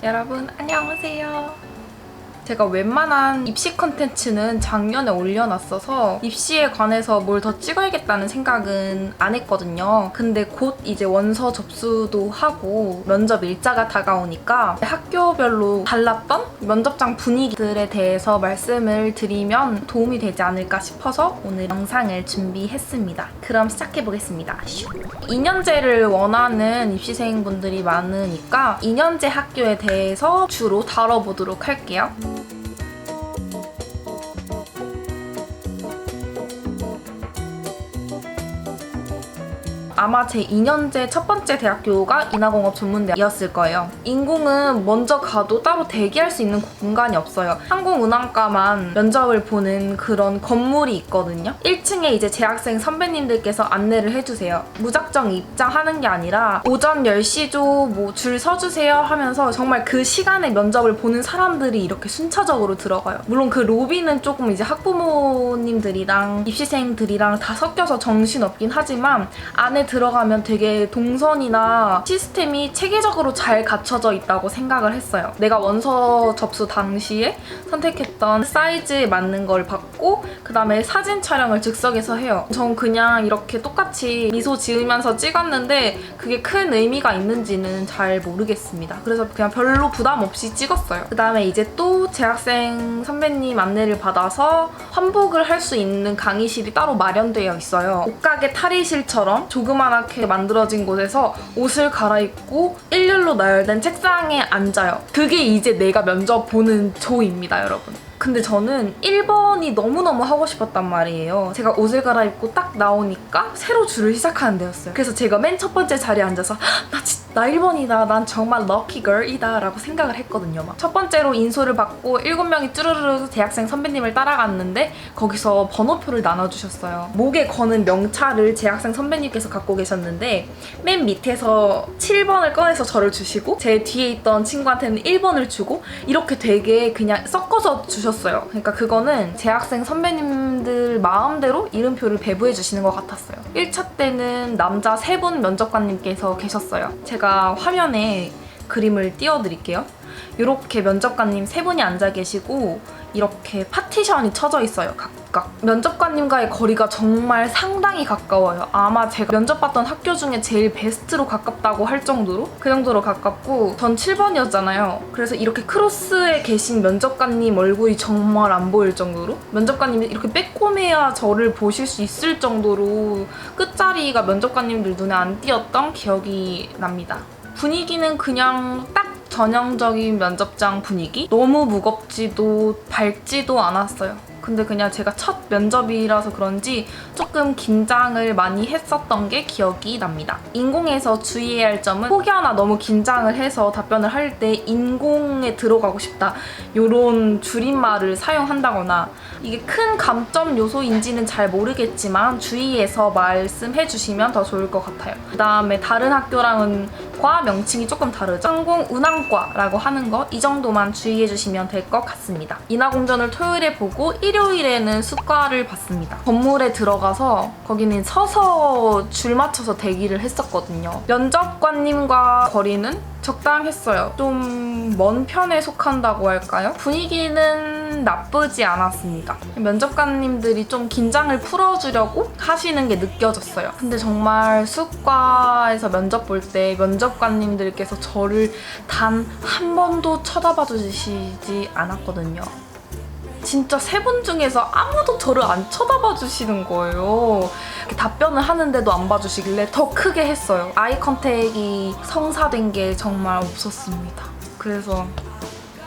여러분 안녕하세요. 제가 웬만한 입시 컨텐츠는 작년에 올려놨어서 입시에 관해서 뭘 더 찍어야겠다는 생각은 안 했거든요. 근데 곧 이제 원서 접수도 하고 면접 일자가 다가오니까 학교별로 달랐던 면접장 분위기들에 대해서 말씀을 드리면 도움이 되지 않을까 싶어서 오늘 영상을 준비했습니다. 그럼 시작해보겠습니다. 2년제를 원하는 입시생분들이 많으니까 2년제 학교에 대해서 주로 다뤄보도록 할게요. 아마 제 2년제 첫 번째 대학교가 인하공업 전문대였을 거예요. 인공은 먼저 가도 따로 대기할 수 있는 공간이 없어요. 항공운항과만 면접을 보는 그런 건물이 있거든요. 1층에 이제 재학생 선배님들께서 안내를 해주세요. 무작정 입장하는 게 아니라 오전 10시죠, 뭐 줄 서주세요 하면서 정말 그 시간에 면접을 보는 사람들이 이렇게 순차적으로 들어가요. 물론 그 로비는 조금 이제 학부모님들이랑 입시생들이랑 다 섞여서 정신없긴 하지만 안에 들어가면 되게 동선이나 시스템이 체계적으로 잘 갖춰져 있다고 생각을 했어요. 내가 원서 접수 당시에 선택했던 사이즈에 맞는 걸 받고 그 다음에 사진 촬영을 즉석에서 해요. 전 그냥 이렇게 똑같이 미소 지으면서 찍었는데 그게 큰 의미가 있는지는 잘 모르겠습니다. 그래서 그냥 별로 부담 없이 찍었어요. 그 다음에 이제 또 재학생 선배님 안내를 받아서 환복을 할 수 있는 강의실이 따로 마련되어 있어요. 옷가게 탈의실처럼 조그맣게 만들어진 곳에서 옷을 갈아입고 일렬로 나열된 책상에 앉아요. 그게 이제 내가 면접 보는 조입니다, 여러분. 근데 저는 1번이 너무너무 하고 싶었단 말이에요. 제가 옷을 갈아입고 딱 나오니까 새로 줄을 시작하는 데였어요. 그래서 제가 맨 첫 번째 자리에 앉아서 나 1번이다. 난 정말 럭키 걸이다 라고 생각을 했거든요. 첫 번째로 인솔을 받고 7명이 쭈르르 대학생 선배님을 따라갔는데 거기서 번호표를 나눠주셨어요. 목에 거는 명찰을 재학생 선배님께서 갖고 계셨는데 맨 밑에서 7번을 꺼내서 저를 주시고 제 뒤에 있던 친구한테는 1번을 주고 이렇게 되게 그냥 섞어서 주셨어요. 그러니까 그거는 재학생 선배님들 마음대로 이름표를 배부해 주시는 것 같았어요. 1차 때는 남자 3분 면접관님께서 계셨어요. 제가 화면에 그림을 띄워드릴게요. 이렇게 면접관님 3분이 앉아 계시고 이렇게 파티션이 쳐져 있어요. 각각. 면접관님과의 거리가 정말 상당히 가까워요. 아마 제가 면접 봤던 학교 중에 제일 베스트로 가깝다고 할 정도로 그 정도로 가깝고 전 7번이었잖아요. 그래서 이렇게 크로스에 계신 면접관님 얼굴이 정말 안 보일 정도로 면접관님이 이렇게 빼꼼해야 저를 보실 수 있을 정도로 끝자리가 면접관님들 눈에 안 띄었던 기억이 납니다. 분위기는 그냥 딱 전형적인 면접장 분위기? 너무 무겁지도 밝지도 않았어요. 근데 그냥 제가 첫 면접이라서 그런지 조금 긴장을 많이 했었던 게 기억이 납니다. 인공에서 주의해야 할 점은 혹여나 너무 긴장을 해서 답변을 할 때 인공에 들어가고 싶다 이런 줄임말을 사용한다거나 이게 큰 감점 요소인지는 잘 모르겠지만 주의해서 말씀해 주시면 더 좋을 것 같아요. 그 다음에 다른 학교랑은 과 명칭이 조금 다르죠. 항공운항과라고 하는 거 이 정도만 주의해 주시면 될 것 같습니다. 인하공전을 토요일에 보고 일요일에는 수과를 봤습니다. 건물에 들어가서 거기는 서서 줄 맞춰서 대기를 했었거든요. 면접관님과 거리는 적당했어요. 좀 먼 편에 속한다고 할까요? 분위기는 나쁘지 않았습니다. 면접관님들이 좀 긴장을 풀어주려고 하시는 게 느껴졌어요. 근데 정말 수과에서 면접 볼 때 면접관님들께서 저를 단 한 번도 쳐다봐 주시지 않았거든요. 진짜 3분 중에서 아무도 저를 안 쳐다봐 주시는 거예요. 답변을 하는데도 안 봐주시길래 더 크게 했어요. 아이 컨택이 성사된 게 정말 없었습니다. 그래서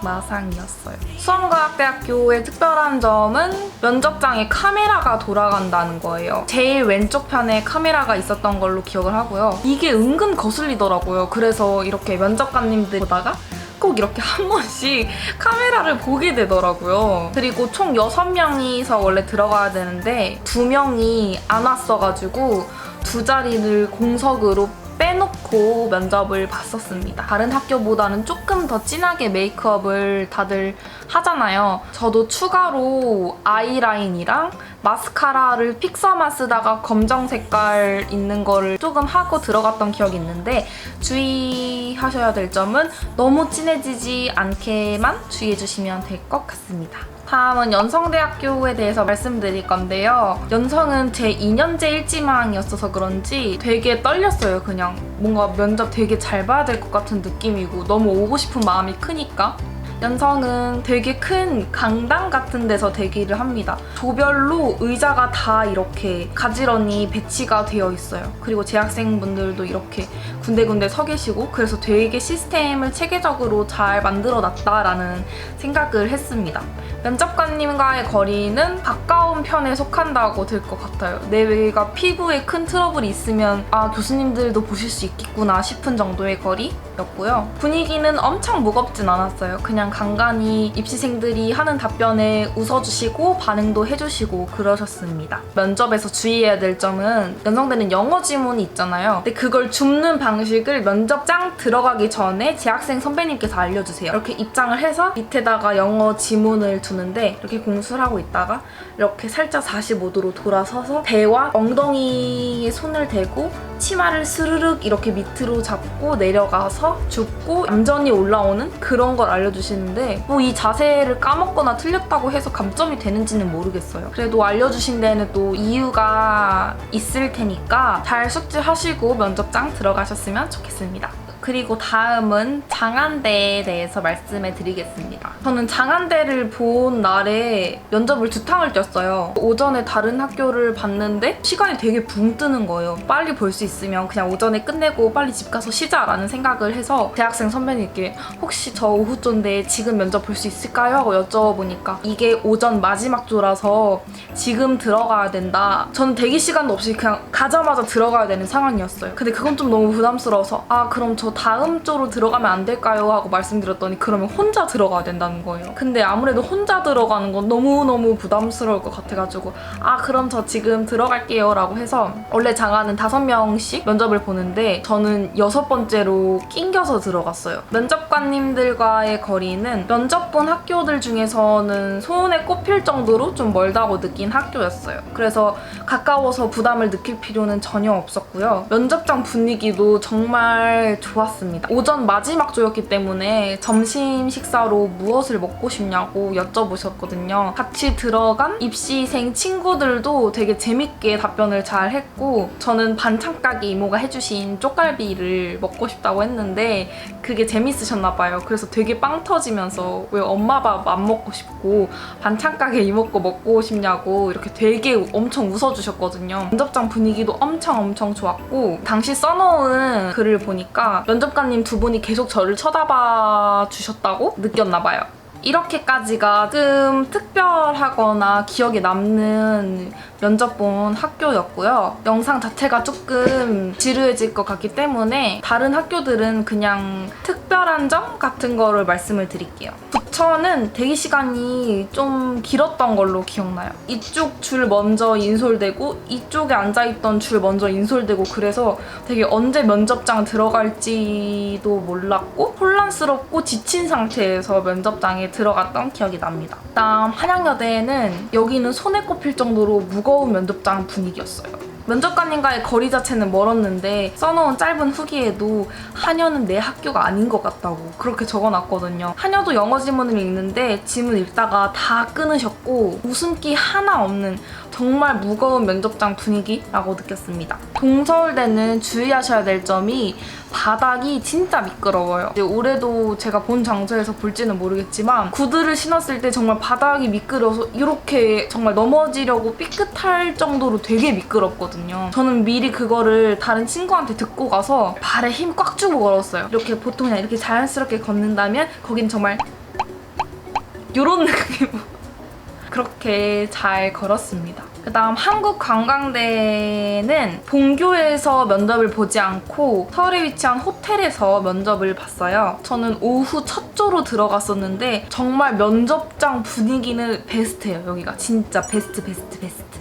마상이었어요. 수원과학대학교의 특별한 점은 면접장에 카메라가 돌아간다는 거예요. 제일 왼쪽 편에 카메라가 있었던 걸로 기억을 하고요. 이게 은근 거슬리더라고요. 그래서 이렇게 면접관님들 보다가 꼭 이렇게 한 번씩 카메라를 보게 되더라고요. 그리고 총 6명이서 원래 들어가야 되는데 2명이 안 왔어가지고 2자리를 공석으로 빼놓고 면접을 봤었습니다. 다른 학교보다는 조금 더 진하게 메이크업을 다들 하잖아요. 저도 추가로 아이라인이랑 마스카라를 픽서만 쓰다가 검정 색깔 있는 거를 조금 하고 들어갔던 기억이 있는데 주의하셔야 될 점은 너무 진해지지 않게만 주의해주시면 될 것 같습니다. 다음은 연성대학교에 대해서 말씀드릴 건데요. 연성은 제 2년제 일지망이었어서 그런지 되게 떨렸어요. 그냥 뭔가 면접 되게 잘 봐야 될 것 같은 느낌이고 너무 오고 싶은 마음이 크니까. 연성은 되게 큰 강당 같은 데서 대기를 합니다. 조별로 의자가 다 이렇게 가지런히 배치가 되어 있어요. 그리고 재학생분들도 이렇게 군데군데 서 계시고 그래서 되게 시스템을 체계적으로 잘 만들어 놨다라는 생각을 했습니다. 면접관님과의 거리는 가까운 편에 속한다고 들 것 같아요. 내가 피부에 큰 트러블이 있으면 아 교수님들도 보실 수 있겠구나 싶은 정도의 거리였고요. 분위기는 엄청 무겁진 않았어요. 그냥 간간히 입시생들이 하는 답변에 웃어주시고 반응도 해주시고 그러셨습니다. 면접에서 주의해야 될 점은 연성대는 영어 지문이 있잖아요. 근데 그걸 줍는 방식을 면접장 들어가기 전에 재학생 선배님께서 알려주세요. 이렇게 입장을 해서 밑에다가 영어 지문을 두는데 이렇게 공수를 하고 있다가 이렇게 살짝 45도로 돌아서서 배와 엉덩이에 손을 대고 치마를 스르륵 이렇게 밑으로 잡고 내려가서 줍고 얌전히 올라오는 그런 걸 알려주시는데 뭐 이 자세를 까먹거나 틀렸다고 해서 감점이 되는지는 모르겠어요. 그래도 알려주신 데는 또 이유가 있을 테니까 잘 숙지하시고 면접장 들어가셨으면 좋겠습니다. 그리고 다음은 장안대에 대해서 말씀해 드리겠습니다. 저는 장안대를 본 날에 면접을 2탕을 뛰었어요. 오전에 다른 학교를 봤는데 시간이 되게 붕 뜨는 거예요. 빨리 볼 수 있으면 그냥 오전에 끝내고 빨리 집 가서 쉬자라는 생각을 해서 대학생 선배님께 혹시 저 오후조인데 지금 면접 볼 수 있을까요? 하고 여쭤보니까 이게 오전 마지막 조라서 지금 들어가야 된다. 저는 대기 시간도 없이 그냥 가자마자 들어가야 되는 상황이었어요. 근데 그건 좀 너무 부담스러워서 아 그럼 저 다음 조로 들어가면 안 될까요? 하고 말씀드렸더니 그러면 혼자 들어가야 된다는 거예요. 근데 아무래도 혼자 들어가는 건 너무너무 부담스러울 것 같아가지고 아 그럼 저 지금 들어갈게요 라고 해서 원래 장안은 5명씩 면접을 보는데 저는 6번째로 낑겨서 들어갔어요. 면접관님들과의 거리는 면접 본 학교들 중에서는 손에 꼽힐 정도로 좀 멀다고 느낀 학교였어요. 그래서 가까워서 부담을 느낄 필요는 전혀 없었고요. 면접장 분위기도 정말 좋았습니다. 오전 마지막 조였기 때문에 점심 식사로 무엇을 먹고 싶냐고 여쭤보셨거든요. 같이 들어간 입시생 친구들도 되게 재밌게 답변을 잘 했고 저는 반찬가게 이모가 해주신 쪽갈비를 먹고 싶다고 했는데 그게 재밌으셨나 봐요. 그래서 되게 빵 터지면서 왜 엄마 밥 안 먹고 싶고 반찬가게 이모 거 먹고 싶냐고 이렇게 되게 엄청 웃어주셨거든요. 면접장 분위기도 엄청 좋았고 당시 써놓은 글을 보니까 면접관님 2분이 계속 저를 쳐다봐 주셨다고 느꼈나 봐요. 이렇게까지가 조금 특별하거나 기억에 남는 면접 본 학교였고요. 영상 자체가 조금 지루해질 것 같기 때문에 다른 학교들은 그냥 특별한 점 같은 거를 말씀을 드릴게요. 부천은 대기 시간이 좀 길었던 걸로 기억나요. 이쪽 줄 먼저 인솔되고 이쪽에 앉아있던 줄 먼저 인솔되고 그래서 되게 언제 면접장 들어갈지도 몰랐고 혼란스럽고 지친 상태에서 면접장에 들어갔던 기억이 납니다. 그다음 한양여대는 여기는 손에 꼽힐 정도로 무거운 면접장 분위기였어요. 면접관님과의 거리 자체는 멀었는데 써놓은 짧은 후기에도 한여는 내 학교가 아닌 것 같다고 그렇게 적어놨거든요. 한여도 영어 지문을 읽는데 지문 읽다가 다 끊으셨고 웃음기 하나 없는 정말 무거운 면접장 분위기라고 느꼈습니다. 동서울대는 주의하셔야 될 점이 바닥이 진짜 미끄러워요. 올해도 제가 본 장소에서 볼지는 모르겠지만 구두를 신었을 때 정말 바닥이 미끄러워서 이렇게 정말 넘어지려고 삐끗할 정도로 되게 미끄럽거든요. 저는 미리 그거를 다른 친구한테 듣고 가서 발에 힘 꽉 주고 걸었어요. 이렇게 보통 그냥 이렇게 자연스럽게 걷는다면 거긴 정말 이런 느낌으로 그렇게 잘 걸었습니다. 그다음 한국관광대는 본교에서 면접을 보지 않고 서울에 위치한 호텔에서 면접을 봤어요. 저는 오후 첫 조로 들어갔었는데 정말 면접장 분위기는 베스트예요. 여기가 진짜 베스트.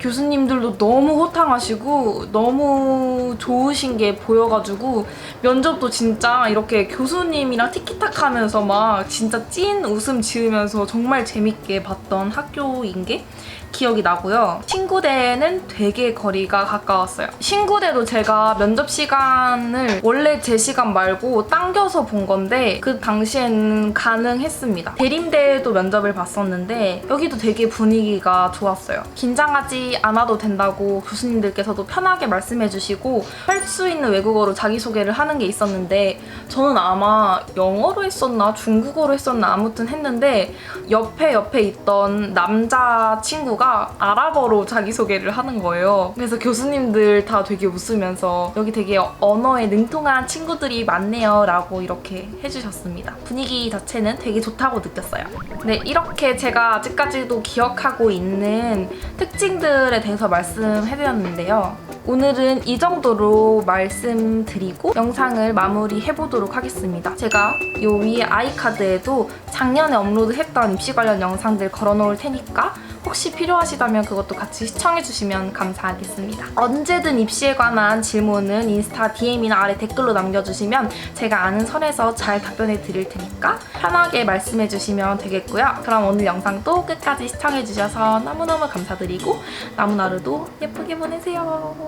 교수님들도 너무 호탕하시고 너무 좋으신 게 보여가지고 면접도 진짜 이렇게 교수님이랑 티키타카 하면서 막 진짜 찐 웃음 지으면서 정말 재밌게 봤던 학교인 게 기억이 나고요. 신구대는 되게 거리가 가까웠어요. 신구대도 제가 면접 시간을 원래 제 시간 말고 당겨서 본 건데 그 당시에는 가능했습니다. 대림대에도 면접을 봤었는데 여기도 되게 분위기가 좋았어요. 긴장하지 않아도 된다고 교수님들께서도 편하게 말씀해주시고 할 수 있는 외국어로 자기소개를 하는 게 있었는데 저는 아마 영어로 했었나 중국어로 했었나 아무튼 했는데 옆에 있던 남자 친구가 아랍어로 자기소개를 하는 거예요. 그래서 교수님들 다 되게 웃으면서 여기 되게 언어에 능통한 친구들이 많네요 라고 이렇게 해주셨습니다. 분위기 자체는 되게 좋다고 느꼈어요. 네, 이렇게 제가 아직까지도 기억하고 있는 특징들에 대해서 말씀해드렸는데요. 오늘은 이 정도로 말씀드리고 영상을 마무리해보도록 하겠습니다. 제가 요 위에 아이카드에도 작년에 업로드했던 입시 관련 영상들 걸어놓을 테니까 혹시 필요하시다면 그것도 같이 시청해주시면 감사하겠습니다. 언제든 입시에 관한 질문은 인스타 DM이나 아래 댓글로 남겨주시면 제가 아는 선에서 잘 답변해 드릴 테니까 편하게 말씀해주시면 되겠고요. 그럼 오늘 영상도 끝까지 시청해주셔서 너무너무 감사드리고 남은 하루도 예쁘게 보내세요.